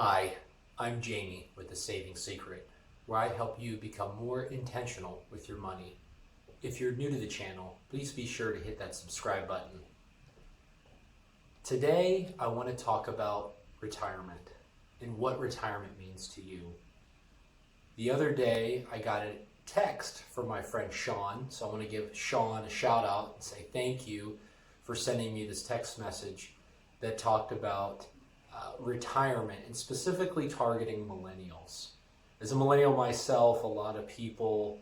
Hi, I'm Jamie with The Saving Secret, where I help you become more intentional with your money. If you're new to the channel, please be sure to hit that subscribe button. Today, I want to talk about retirement and what retirement means to you. The other day, I got a text from my friend Sean, so I want to give Sean a shout out and say thank you for sending me this text message that talked about retirement and specifically targeting millennials. As a millennial myself, a lot of people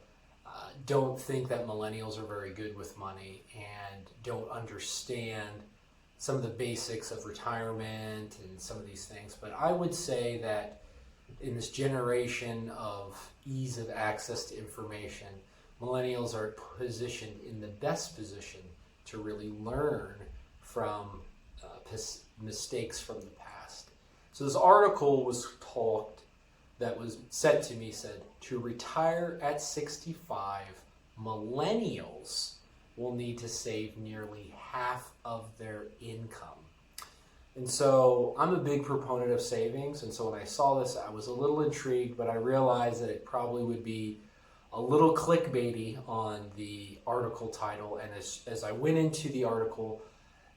don't think that millennials are very good with money and don't understand some of the basics of retirement and some of these things. But I would say that in this generation of ease of access to information, millennials are positioned in the best position to really learn from mistakes from the past. So this article was sent to me said, to retire at 65, millennials will need to save nearly half of their income. And so I'm a big proponent of savings, and so when I saw this, I was a little intrigued, but I realized that it probably would be a little clickbaity on the article title. And as I went into the article,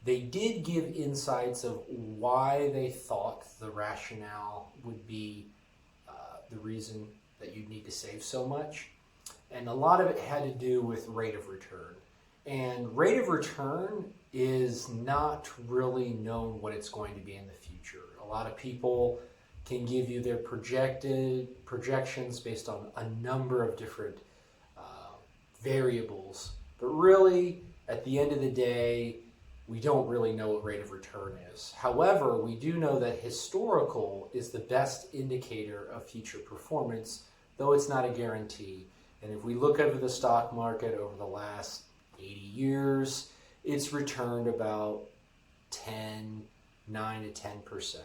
they did give insights of why they thought the rationale would be the reason that you'd need to save so much. And a lot of it had to do with rate of return. And rate of return is not really known what it's going to be in the future. A lot of people can give you their projections based on a number of different variables. But really, at the end of the day, we don't really know what rate of return is. However, we do know that historical is the best indicator of future performance, though it's not a guarantee. And if we look over the stock market over the last 80 years, it's returned about 9 to 10%.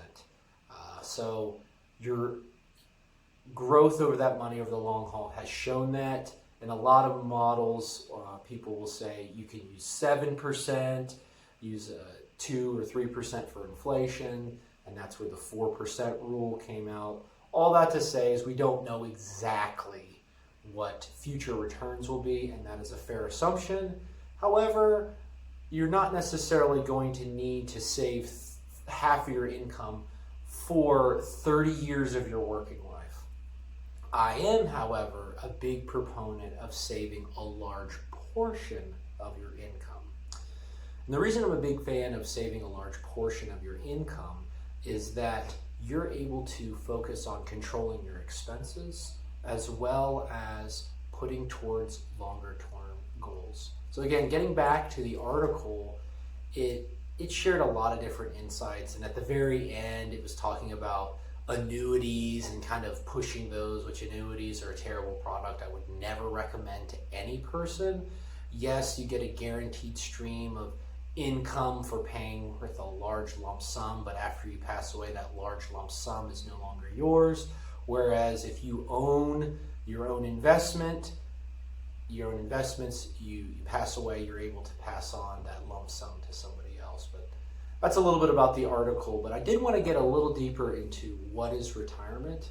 So your growth over that money over the long haul has shown that. In a lot of models, people will say you can use 7%, use 2 or 3% for inflation, and that's where the 4% rule came out. All that to say is we don't know exactly what future returns will be, and that is a fair assumption. However, you're not necessarily going to need to save half of your income for 30 years of your working life. I am, however, a big proponent of saving a large portion of your income. And the reason I'm a big fan of saving a large portion of your income is that you're able to focus on controlling your expenses as well as putting towards longer term goals. So again, getting back to the article, it shared a lot of different insights, and at the very end it was talking about annuities and kind of pushing those, which annuities are a terrible product. I would never recommend to any person. Yes, you get a guaranteed stream of income for paying with a large lump sum, but after you pass away, that large lump sum is no longer yours. Whereas if you own your own investments, you pass away, you're able to pass on that lump sum to somebody else. But that's a little bit about the article, but I did want to get a little deeper into what is retirement.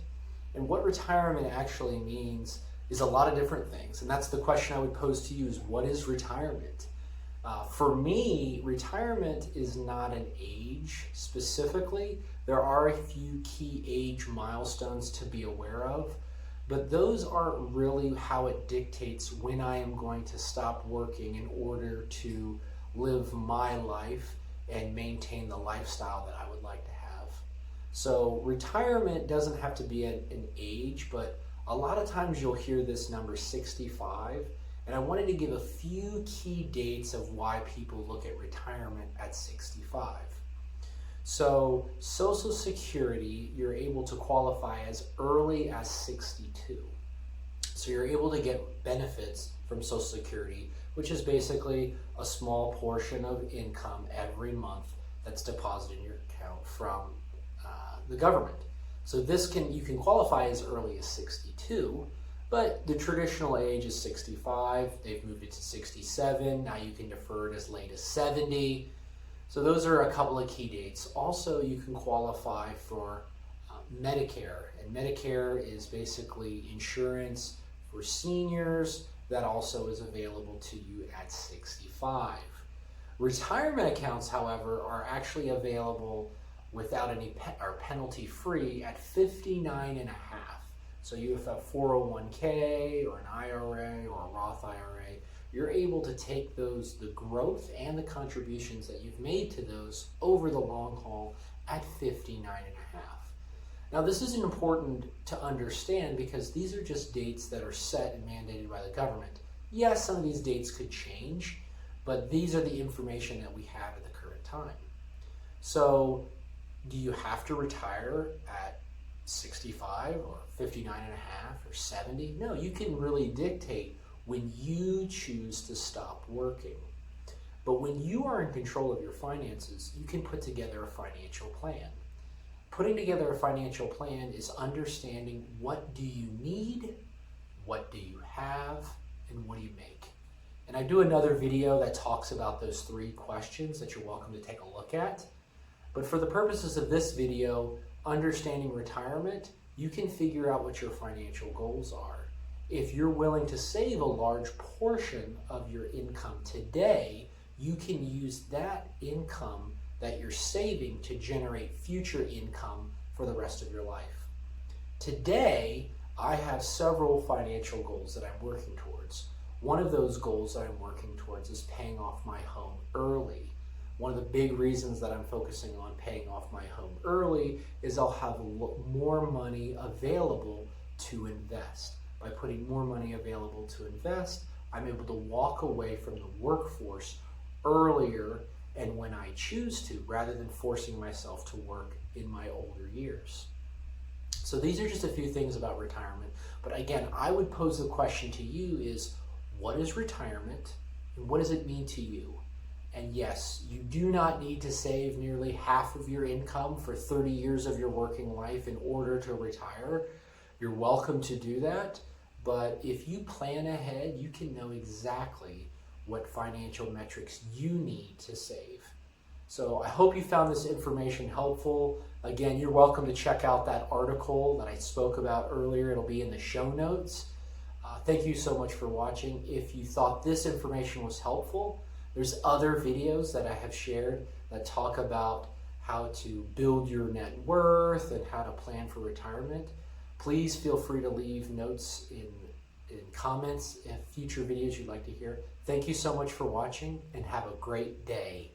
And what retirement actually means is a lot of different things. And that's the question I would pose to you is, what is retirement? For me, retirement is not an age specifically. There are a few key age milestones to be aware of, but those aren't really how it dictates when I am going to stop working in order to live my life and maintain the lifestyle that I would like to have. So retirement doesn't have to be an age, but a lot of times you'll hear this number 65. And I wanted to give a few key dates of why people look at retirement at 65. So Social Security, you're able to qualify as early as 62. So you're able to get benefits from Social Security, which is basically a small portion of income every month that's deposited in your account from the government. So you can qualify as early as 62. But the traditional age is 65. They've moved it to 67. Now you can defer it as late as 70. So those are a couple of key dates. Also, you can qualify for Medicare. And Medicare is basically insurance for seniors that also is available to you at 65. Retirement accounts, however, are actually available without any penalty free at 59 and a half. So you have a 401k or an IRA or a Roth IRA, you're able to take those, the growth and the contributions that you've made to those over the long haul at 59 and a half. Now this is important to understand because these are just dates that are set and mandated by the government. Yes, some of these dates could change, but these are the information that we have at the current time. So do you have to retire at 65 or 59 and a half or 70? No, you can really dictate when you choose to stop working. But when you are in control of your finances, you can put together a financial plan. Putting together a financial plan is understanding what do you need, what do you have, and what do you make. And I do another video that talks about those 3 questions that you're welcome to take a look at. But for the purposes of this video, understanding retirement, you can figure out what your financial goals are. If you're willing to save a large portion of your income today, you can use that income that you're saving to generate future income for the rest of your life. Today, I have several financial goals that I'm working towards. One of those goals that I'm working towards is paying off my home early. One of the big reasons that I'm focusing on paying off my home early is I'll have more money available to invest. By putting more money available to invest, I'm able to walk away from the workforce earlier and when I choose to, rather than forcing myself to work in my older years. So these are just a few things about retirement. But again, I would pose the question to you is, what is retirement and what does it mean to you? And yes, you do not need to save nearly half of your income for 30 years of your working life in order to retire. You're welcome to do that. But if you plan ahead, you can know exactly what financial metrics you need to save. So I hope you found this information helpful. Again, you're welcome to check out that article that I spoke about earlier. It'll be in the show notes. Thank you so much for watching. If you thought this information was helpful, there's other videos that I have shared that talk about how to build your net worth and how to plan for retirement. Please feel free to leave notes in comments and future videos you'd like to hear. Thank you so much for watching and have a great day.